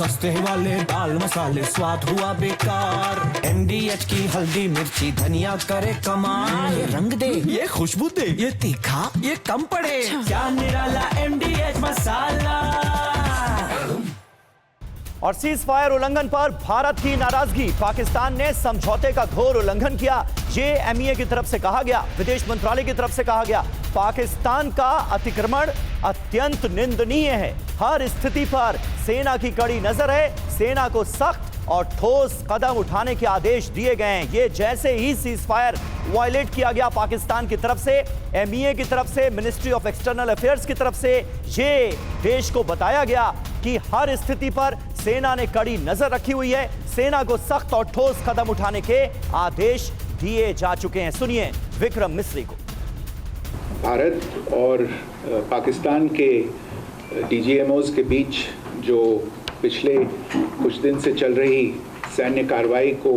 सस्ते वाले दाल मसाले स्वाद हुआ बेकार। MDH की हल्दी मिर्ची धनिया करे कमाल। ये रंग दे, ये खुशबू दे, ये तीखा, ये कम पड़े। क्या निराला MDH मसाला। और सीज फायर उल्लंघन पर भारत की नाराजगी। पाकिस्तान ने समझौते का घोर उल्लंघन किया। JMEA की तरफ से कहा गया, विदेश मंत्रालय की तरफ से कहा गया, पाकिस्तान का अतिक्रमण अत्यंत निंदनीय है। हर स्थिति पर सेना की कड़ी नजर है। सेना को सख्त और ठोस कदम उठाने के आदेश दिए गए हैं। ये जैसे ही सीज फायर वायलेट किया गया पाकिस्तान की तरफ से, MEA की तरफ से, मिनिस्ट्री ऑफ एक्सटर्नल अफेयर्स की तरफ से, ये देश को बताया गया कि हर स्थिति पर सेना ने कड़ी नजर रखी हुई है। सेना को सख्त और ठोस कदम उठाने के आदेश दिए जा चुके हैं। सुनिए विक्रम मिस्री को। भारत और पाकिस्तान के DGMOs के बीच जो पिछले कुछ दिन से चल रही सैन्य कार्रवाई को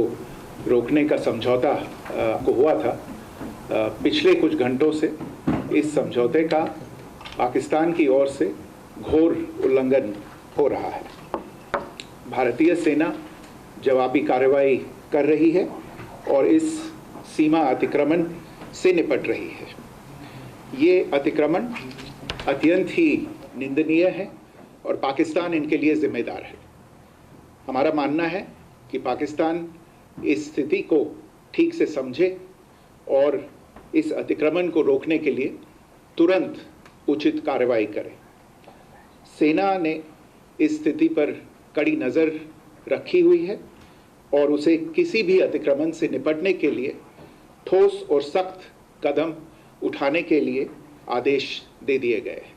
रोकने का समझौता को हुआ था, पिछले कुछ घंटों से इस समझौते का पाकिस्तान की ओर से घोर उल्लंघन हो रहा है। भारतीय सेना जवाबी कार्रवाई कर रही है और इस सीमा अतिक्रमण से निपट रही है। ये अतिक्रमण अत्यंत ही निंदनीय है और पाकिस्तान इनके लिए जिम्मेदार है। हमारा मानना है कि पाकिस्तान इस स्थिति को ठीक से समझे और इस अतिक्रमण को रोकने के लिए तुरंत उचित कार्रवाई करे। सेना ने इस स्थिति पर कड़ी नज़र रखी हुई है और उसे किसी भी अतिक्रमण से निपटने के लिए ठोस और सख्त कदम उठाने के लिए आदेश दे दिए गए हैं।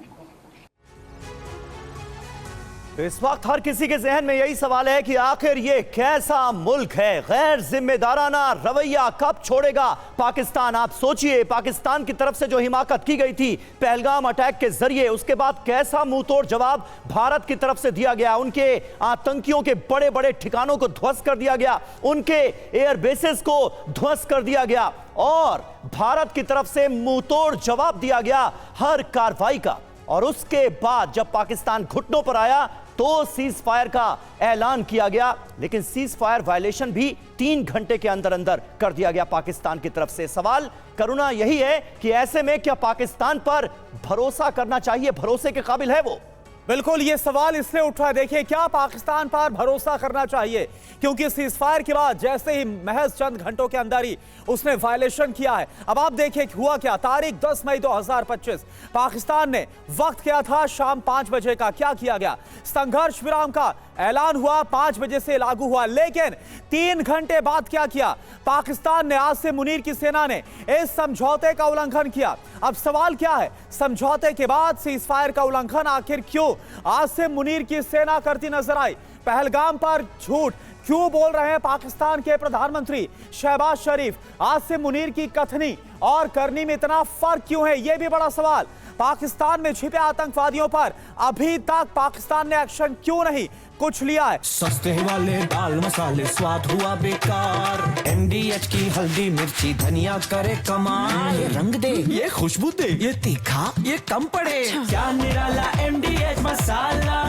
इस वक्त हर किसी के जहन में यही सवाल है कि आखिर ये कैसा मुल्क है। गैर जिम्मेदाराना रवैया कब छोड़ेगा पाकिस्तान। आप सोचिए, पाकिस्तान की तरफ से जो हिमाकत की गई थी पहलगाम अटैक के जरिए, उसके बाद कैसा मुंहतोड़ जवाब भारत की तरफ से दिया गया। उनके आतंकियों के बड़े बड़े ठिकानों को ध्वस्त कर दिया गया, उनके एयर बेसेस को ध्वस्त कर दिया गया और भारत की तरफ से मुंहतोड़ जवाब दिया गया हर कार्रवाई का। और उसके बाद जब पाकिस्तान घुटनों पर आया तो सीज फायर का ऐलान किया गया, लेकिन सीज फायर वायलेशन भी 3 घंटे के अंदर अंदर कर दिया गया पाकिस्तान की तरफ से। सवाल करुणा यही है कि ऐसे में क्या पाकिस्तान पर भरोसा करना चाहिए, भरोसे के काबिल है वो? बिल्कुल, ये सवाल इसलिए उठा है, देखिए क्या पाकिस्तान पर भरोसा करना चाहिए, क्योंकि सीजफायर के बाद जैसे ही महज चंद घंटों के अंदर ही उसने वायलेशन किया है। अब आप देखिए हुआ क्या। तारीख 10 मई 2025 पाकिस्तान ने वक्त किया था शाम 5 बजे का। क्या किया गया? संघर्ष विराम का ऐलान हुआ, 5 बजे से लागू हुआ, लेकिन 3 घंटे बाद क्या किया? पाकिस्तान ने, आसिम मुनीर की सेना ने इस समझौते का उल्लंघन किया। अब सवाल क्या है, समझौते के बाद सीजफायर का उल्लंघन आखिर क्यों आसिम मुनीर की सेना करती नजर आई? पहलगाम पर झूठ क्यों बोल रहे हैं पाकिस्तान के प्रधानमंत्री शहबाज शरीफ? आसिम मुनीर की कथनी और करनी में इतना फर्क क्यों है, यह भी बड़ा सवाल। पाकिस्तान में छिपे आतंकवादियों पर अभी तक पाकिस्तान ने एक्शन क्यों नहीं कुछ लिया है? सस्ते वाले दाल मसाले स्वाद हुआ बेकार। MDH की हल्दी मिर्ची धनिया करे कमाल। ये रंग दे, ये खुशबू दे, ये तीखा, ये कम पड़े। क्या निराला MDH मसाला।